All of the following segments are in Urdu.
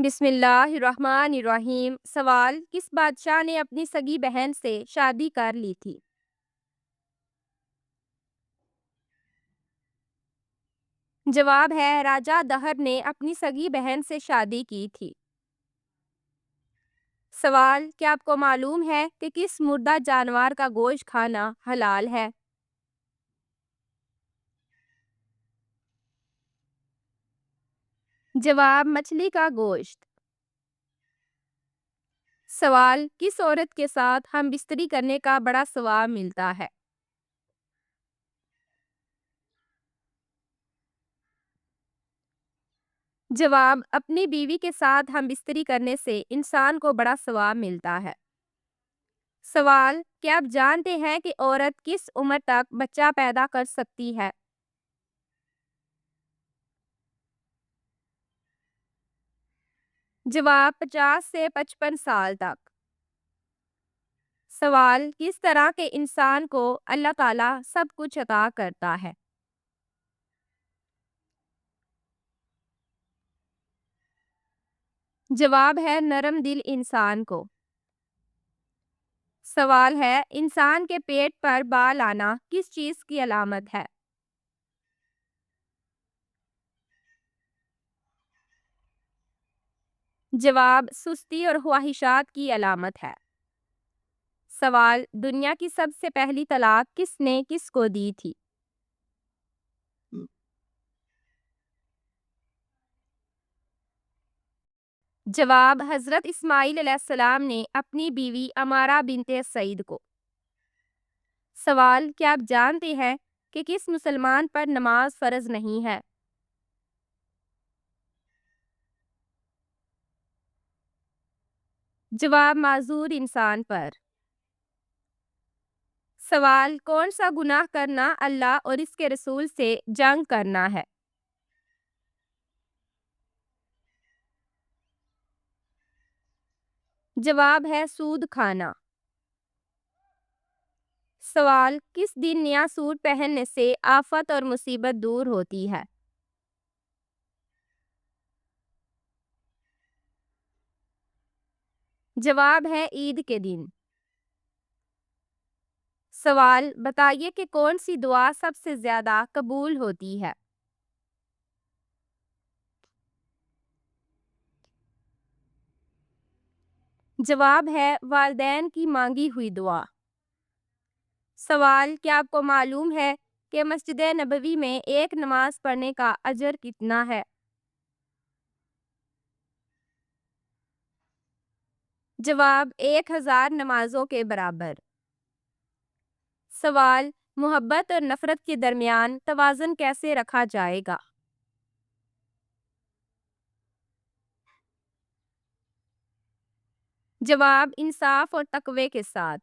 بسم اللہ الرحمن الرحیم۔ سوال: کس بادشاہ نے اپنی سگی بہن سے شادی کر لی تھی؟ جواب ہے راجہ دہر نے اپنی سگی بہن سے شادی کی تھی۔ سوال: کیا آپ کو معلوم ہے کہ کس مردہ جانور کا گوشت کھانا حلال ہے؟ جواب: مچھلی کا گوشت۔ سوال: کس عورت کے ساتھ ہم بستری کرنے کا بڑا ثواب ملتا ہے؟ جواب: اپنی بیوی کے ساتھ ہم بستری کرنے سے انسان کو بڑا ثواب ملتا ہے۔ سوال: کیا آپ جانتے ہیں کہ عورت کس عمر تک بچہ پیدا کر سکتی ہے؟ جواب: 50 سے 55 سال تک۔ سوال: کس طرح کے انسان کو اللہ تعالیٰ سب کچھ عطا کرتا ہے؟ جواب ہے نرم دل انسان کو۔ سوال ہے انسان کے پیٹ پر بال آنا کس چیز کی علامت ہے؟ جواب: سستی اور خواہشات کی علامت ہے۔ سوال: دنیا کی سب سے پہلی طلاق کس نے کس کو دی تھی؟ جواب: حضرت اسماعیل علیہ السلام نے اپنی بیوی امارہ بنت سعید کو۔ سوال: کیا آپ جانتے ہیں کہ کس مسلمان پر نماز فرض نہیں ہے؟ جواب: معذور انسان پر۔ سوال: کون سا گناہ کرنا اللہ اور اس کے رسول سے جنگ کرنا ہے؟ جواب ہے سود کھانا۔ سوال: کس دن نیا سوٹ پہننے سے آفت اور مصیبت دور ہوتی ہے؟ جواب ہے عید کے دن۔ سوال: بتائیے کہ کون سی دعا سب سے زیادہ قبول ہوتی ہے؟ جواب ہے والدین کی مانگی ہوئی دعا۔ سوال: کیا آپ کو معلوم ہے کہ مسجد نبوی میں ایک نماز پڑھنے کا اجر کتنا ہے؟ جواب: 1000 نمازوں کے برابر۔ سوال: محبت اور نفرت کے درمیان توازن کیسے رکھا جائے گا؟ جواب: انصاف اور تقوی کے ساتھ۔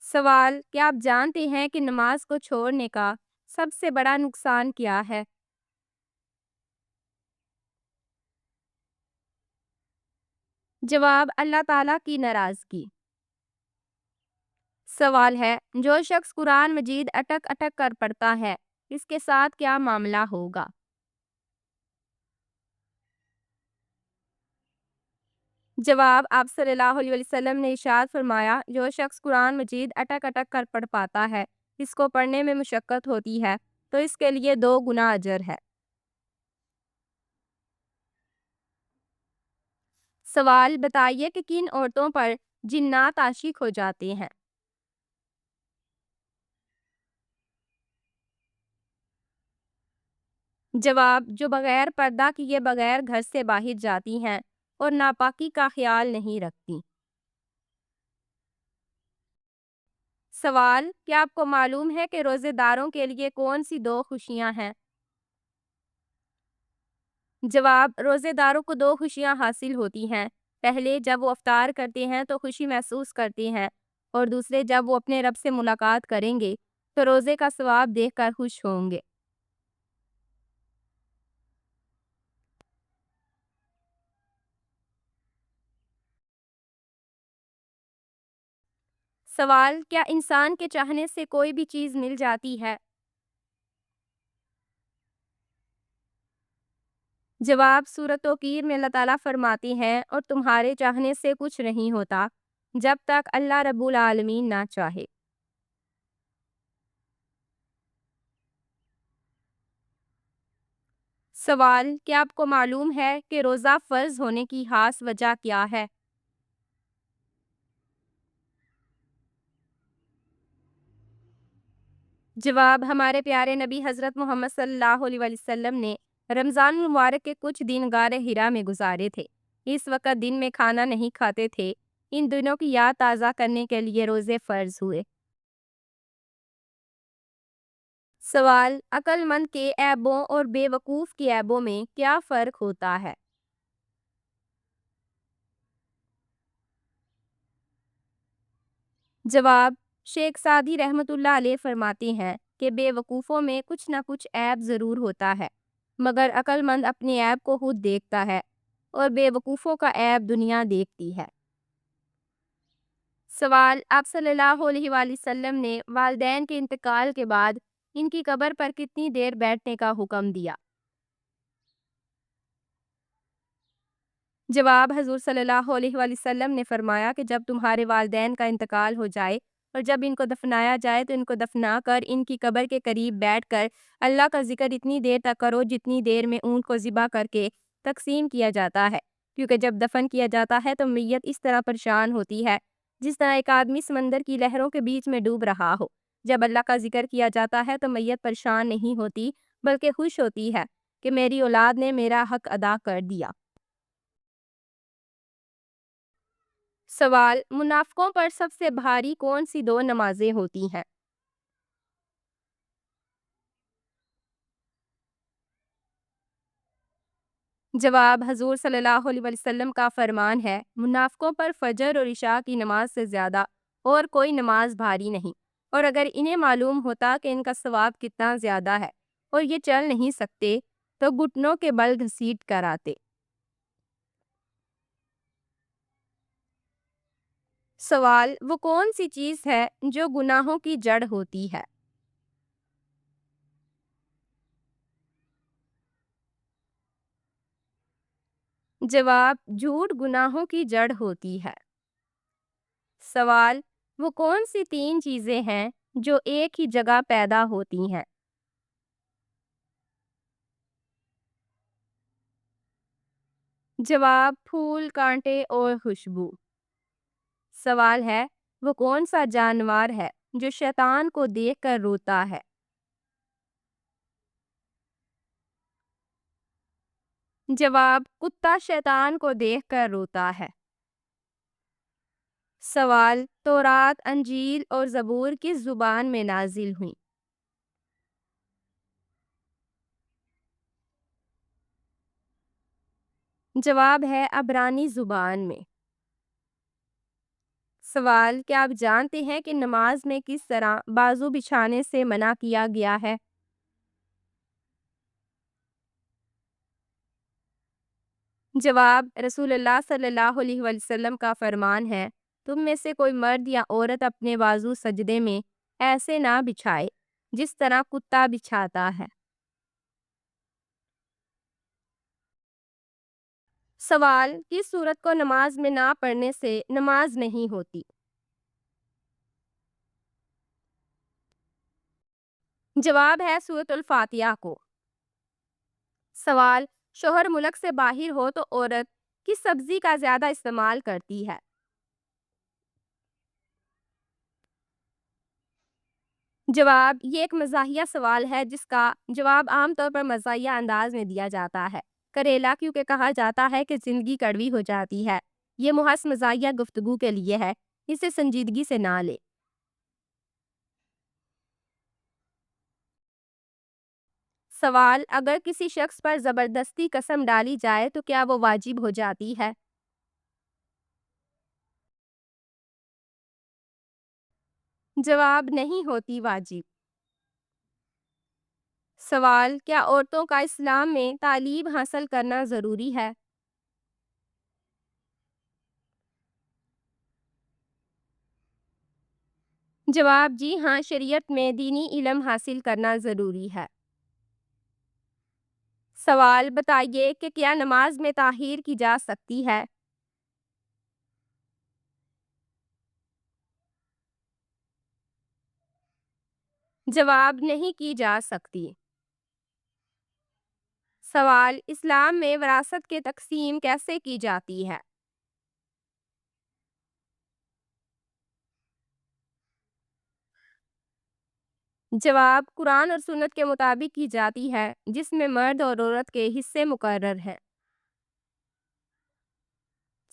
سوال: کیا آپ جانتے ہیں کہ نماز کو چھوڑنے کا سب سے بڑا نقصان کیا ہے؟ جواب: اللہ تعالیٰ کی ناراضگی۔ سوال ہے جو شخص قرآن مجید اٹک اٹک کر پڑھتا ہے اس کے ساتھ کیا معاملہ ہوگا؟ جواب: آپ صلی اللہ علیہ وسلم نے ارشاد فرمایا جو شخص قرآن مجید اٹک اٹک کر پڑھ پاتا ہے اس کو پڑھنے میں مشقت ہوتی ہے تو اس کے لیے 2 گنا اجر ہے۔ سوال: بتائیے کہ کن عورتوں پر جنات عاشق ہو جاتے ہیں؟ جواب: جو بغیر پردہ کیے بغیر گھر سے باہر جاتی ہیں اور ناپاکی کا خیال نہیں رکھتی۔ سوال: کیا آپ کو معلوم ہے کہ روزے داروں کے لیے کون سی 2 خوشیاں ہیں؟ جواب: روزے داروں کو 2 خوشیاں حاصل ہوتی ہیں، پہلے جب وہ افطار کرتے ہیں تو خوشی محسوس کرتے ہیں اور دوسرے جب وہ اپنے رب سے ملاقات کریں گے تو روزے کا ثواب دیکھ کر خوش ہوں گے۔ سوال: کیا انسان کے چاہنے سے کوئی بھی چیز مل جاتی ہے؟ جواب سورۃ توقیر میں اللہ تعالیٰ فرماتی ہیں اور تمہارے چاہنے سے کچھ نہیں ہوتا جب تک اللہ رب العالمین نہ چاہے۔ سوال، کیا آپ کو معلوم ہے کہ روزہ فرض ہونے کی خاص وجہ کیا ہے؟ جواب، ہمارے پیارے نبی حضرت محمد صلی اللہ علیہ وسلم نے رمضان المبارک کے کچھ دن غار حرا میں گزارے تھے۔ اس وقت دن میں کھانا نہیں کھاتے تھے۔ ان دنوں کی یاد تازہ کرنے کے لیے روزے فرض ہوئے۔ سوال، عقل مند کے عیبوں اور بے وقوف کے عیبوں میں کیا فرق ہوتا ہے؟ جواب، شیخ سعدی رحمۃ اللہ علیہ فرماتے ہیں کہ بے وقوفوں میں کچھ نہ کچھ عیب ضرور ہوتا ہے، مگر عقل مند اپنے عیب کو خود دیکھتا ہے اور بے وقوفوں کا عیب دنیا دیکھتی ہے۔ سوال، آپ صلی اللہ علیہ وآلہ وسلم نے والدین کے انتقال کے بعد ان کی قبر پر کتنی دیر بیٹھنے کا حکم دیا؟ جواب، حضور صلی اللہ علیہ وآلہ وسلم نے فرمایا کہ جب تمہارے والدین کا انتقال ہو جائے اور جب ان کو دفنایا جائے تو ان کو دفنا کر ان کی قبر کے قریب بیٹھ کر اللہ کا ذکر اتنی دیر تک کرو جتنی دیر میں اونٹ کو ذبح کر کے تقسیم کیا جاتا ہے، کیونکہ جب دفن کیا جاتا ہے تو میت اس طرح پریشان ہوتی ہے جس طرح ایک آدمی سمندر کی لہروں کے بیچ میں ڈوب رہا ہو۔ جب اللہ کا ذکر کیا جاتا ہے تو میت پریشان نہیں ہوتی بلکہ خوش ہوتی ہے کہ میری اولاد نے میرا حق ادا کر دیا۔ سوال، منافقوں پر سب سے بھاری کون سی دو نمازیں ہوتی ہیں؟ جواب، حضور صلی اللہ علیہ وسلم کا فرمان ہے، منافقوں پر فجر اور عشاء کی نماز سے زیادہ اور کوئی نماز بھاری نہیں، اور اگر انہیں معلوم ہوتا کہ ان کا ثواب کتنا زیادہ ہے اور یہ چل نہیں سکتے تو گھٹنوں کے بل گھسیٹ کر آتے۔ سوال، وہ کون سی چیز ہے جو گناہوں کی جڑ ہوتی ہے؟ جواب، جھوٹ گناہوں کی جڑ ہوتی ہے۔ سوال، وہ کون سی تین چیزیں ہیں جو ایک ہی جگہ پیدا ہوتی ہیں؟ جواب، پھول، کانٹے اور خوشبو۔ سوال ہے، وہ کون سا جانور ہے جو شیطان کو دیکھ کر روتا ہے؟ جواب، کتا شیطان کو دیکھ کر روتا ہے۔ سوال، تورات، انجیل اور زبور کس زبان میں نازل ہوئیں؟ جواب ہے عبرانی زبان میں۔ سوال، کیا آپ جانتے ہیں کہ نماز میں کس طرح بازو بچھانے سے منع کیا گیا ہے؟ جواب، رسول اللہ صلی اللہ علیہ وسلم کا فرمان ہے، تم میں سے کوئی مرد یا عورت اپنے بازو سجدے میں ایسے نہ بچھائے جس طرح کتا بچھاتا ہے۔ سوال، کس صورت کو نماز میں نہ پڑھنے سے نماز نہیں ہوتی؟ جواب ہے سورۃ الفاتحہ کو۔ سوال، شوہر ملک سے باہر ہو تو عورت کس سبزی کا زیادہ استعمال کرتی ہے؟ جواب، یہ ایک مزاحیہ سوال ہے جس کا جواب عام طور پر مزاحیہ انداز میں دیا جاتا ہے۔ کریلا کیونکہ کہا جاتا ہے کہ زندگی کڑوی ہو جاتی ہے۔ یہ محض مزاحیہ گفتگو کے لیے ہے، اسے سنجیدگی سے نہ لے۔ سوال، اگر کسی شخص پر زبردستی قسم ڈالی جائے تو کیا وہ واجب ہو جاتی ہے؟ جواب، نہیں ہوتی واجب۔ سوال، کیا عورتوں کا اسلام میں تعلیم حاصل کرنا ضروری ہے؟ جواب، جی ہاں، شریعت میں دینی علم حاصل کرنا ضروری ہے۔ سوال بتائیے کہ کیا نماز میں تاخیر کی جا سکتی ہے؟ جواب نہیں کی جا سکتی۔ سوال اسلام میں وراثت کی تقسیم کیسے کی جاتی ہے؟ جواب قرآن اور سنت کے مطابق کی جاتی ہے، جس میں مرد اور عورت کے حصے مقرر ہیں۔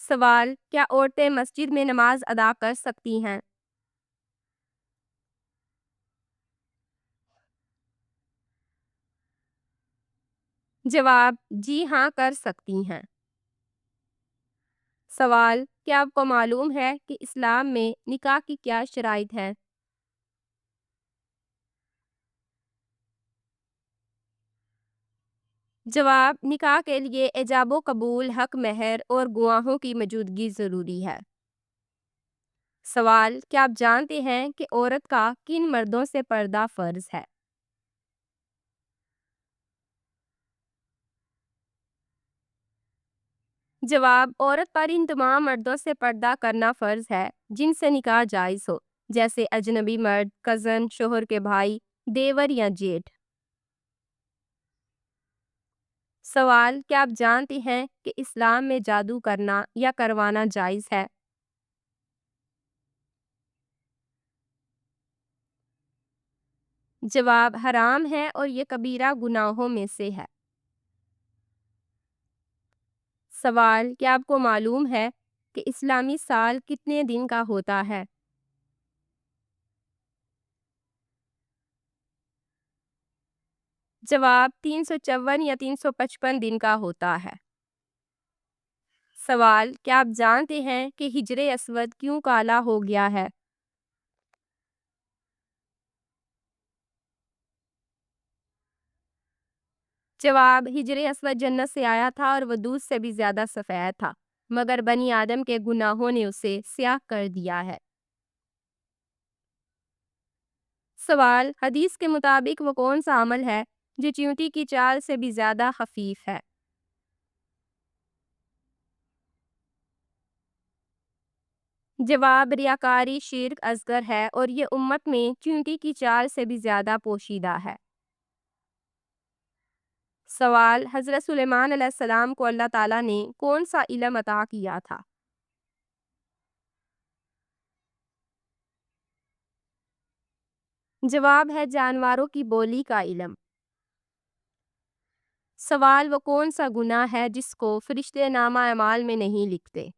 سوال کیا عورتیں مسجد میں نماز ادا کر سکتی ہیں؟ جواب جی ہاں کر سکتی ہیں۔ سوال کیا آپ کو معلوم ہے کہ اسلام میں نکاح کی کیا شرائط ہے؟ جواب نکاح کے لیے ایجاب و قبول، حق مہر اور گواہوں کی موجودگی ضروری ہے۔ سوال کیا آپ جانتے ہیں کہ عورت کا کن مردوں سے پردہ فرض ہے؟ جواب عورت پر ان تمام مردوں سے پردہ کرنا فرض ہے جن سے نکاح جائز ہو، جیسے اجنبی مرد، کزن، شوہر کے بھائی، دیور یا جیٹھ۔ سوال کیا آپ جانتے ہیں کہ اسلام میں جادو کرنا یا کروانا جائز ہے؟ جواب حرام ہے اور یہ کبیرہ گناہوں میں سے ہے۔ سوال کیا آپ کو معلوم ہے کہ اسلامی سال کتنے دن کا ہوتا ہے؟ جواب 354 یا 355 دن کا ہوتا ہے۔ سوال کیا آپ جانتے ہیں کہ حجر اسود کیوں کالا ہو گیا ہے؟ جواب حجر اسود جنت سے آیا تھا اور وہ دودھ سے بھی زیادہ سفید تھا، مگر بنی آدم کے گناہوں نے اسے سیاہ کر دیا ہے۔ سوال حدیث کے مطابق وہ کون سا عمل ہے جو چیونٹی کی چال سے بھی زیادہ خفیف ہے؟ جواب ریاکاری شرک اصغر ہے اور یہ امت میں چیونٹی کی چال سے بھی زیادہ پوشیدہ ہے۔ سوال حضرت سلیمان علیہ السلام کو اللہ تعالیٰ نے کون سا علم عطا کیا تھا؟ جواب ہے جانوروں کی بولی کا علم۔ سوال وہ کون سا گناہ ہے جس کو فرشتے نامہ اعمال میں نہیں لکھتے؟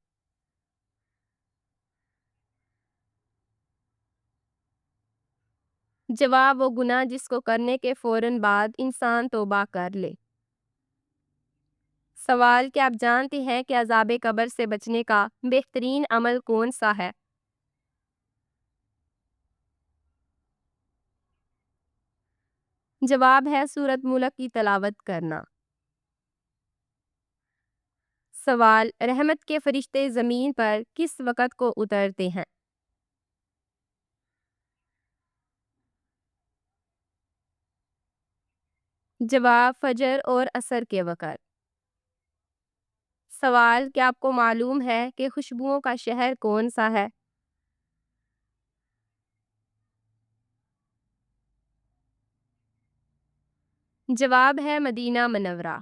جواب وہ گناہ جس کو کرنے کے فوراً بعد انسان توبہ کر لے۔ سوال کیا آپ جانتے ہیں کہ عذاب قبر سے بچنے کا بہترین عمل کون سا ہے؟ جواب ہے سورۃ ملک کی تلاوت کرنا۔ سوال رحمت کے فرشتے زمین پر کس وقت کو اترتے ہیں؟ جواب فجر اور عصر کے وقت۔ سوال کیا آپ کو معلوم ہے کہ خوشبوؤں کا شہر کون سا ہے؟ جواب ہے مدینہ منورہ۔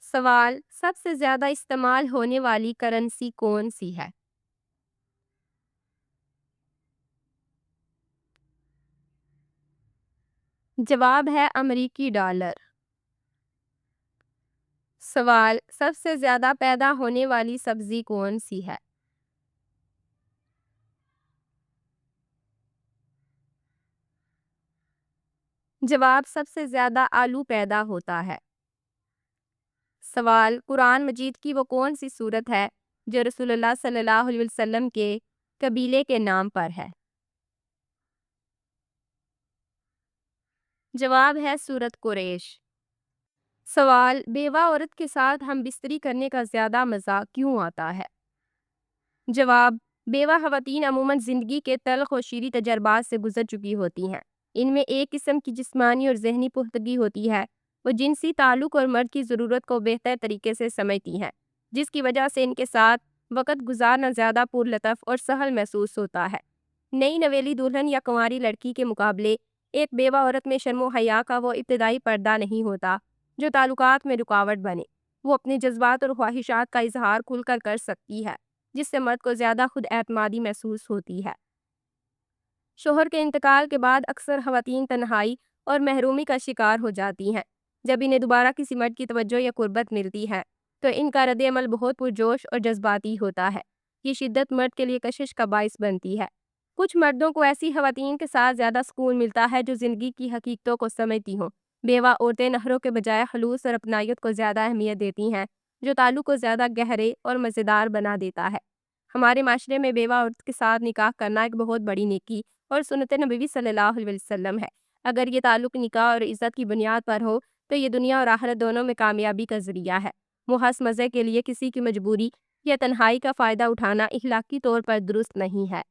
سوال سب سے زیادہ استعمال ہونے والی کرنسی کون سی ہے؟ جواب ہے امریکی ڈالر۔ سوال سب سے زیادہ پیدا ہونے والی سبزی کون سی ہے؟ جواب سب سے زیادہ آلو پیدا ہوتا ہے۔ سوال قرآن مجید کی وہ کون سی صورت ہے جو رسول اللہ صلی اللہ علیہ وسلم کے قبیلے کے نام پر ہے؟ جواب ہے سورۃ قریش۔ سوال بیوہ عورت کے ساتھ ہم بستری کرنے کا زیادہ مزہ کیوں آتا ہے؟ جواب بیوہ خواتین عموماً زندگی کے تلخ و شیریں تجربات سے گزر چکی ہوتی ہیں، ان میں ایک قسم کی جسمانی اور ذہنی پختگی ہوتی ہے۔ وہ جنسی تعلق اور مرد کی ضرورت کو بہتر طریقے سے سمجھتی ہیں، جس کی وجہ سے ان کے ساتھ وقت گزارنا زیادہ پرلطف اور سہل محسوس ہوتا ہے۔ نئی نویلی دلہن یا کنواری لڑکی کے مقابلے ایک بیوہ عورت میں شرم و حیا کا وہ ابتدائی پردہ نہیں ہوتا جو تعلقات میں رکاوٹ بنے۔ وہ اپنے جذبات اور خواہشات کا اظہار کھل کر سکتی ہے، جس سے مرد کو زیادہ خود اعتمادی محسوس ہوتی ہے۔ شوہر کے انتقال کے بعد اکثر خواتین تنہائی اور محرومی کا شکار ہو جاتی ہیں۔ جب انہیں دوبارہ کسی مرد کی توجہ یا قربت ملتی ہے تو ان کا رد عمل بہت پرجوش اور جذباتی ہوتا ہے۔ یہ شدت مرد کے لیے کشش کا باعث بنتی ہے۔ کچھ مردوں کو ایسی خواتین کے ساتھ زیادہ سکون ملتا ہے جو زندگی کی حقیقتوں کو سمجھتی ہوں۔ بیوہ عورتیں نخروں کے بجائے خلوص اور اپنائیت کو زیادہ اہمیت دیتی ہیں، جو تعلق کو زیادہ گہرے اور مزیدار بنا دیتا ہے۔ ہمارے معاشرے میں بیوہ عورت کے ساتھ نکاح کرنا ایک بہت بڑی نیکی اور سنت نبوی صلی اللہ علیہ وسلم ہے۔ اگر یہ تعلق نکاح اور عزت کی بنیاد پر ہو تو یہ دنیا اور آخرت دونوں میں کامیابی کا ذریعہ ہے۔ محض مزے کے لیے کسی کی مجبوری یا تنہائی کا فائدہ اٹھانا اخلاقی طور پر درست نہیں ہے۔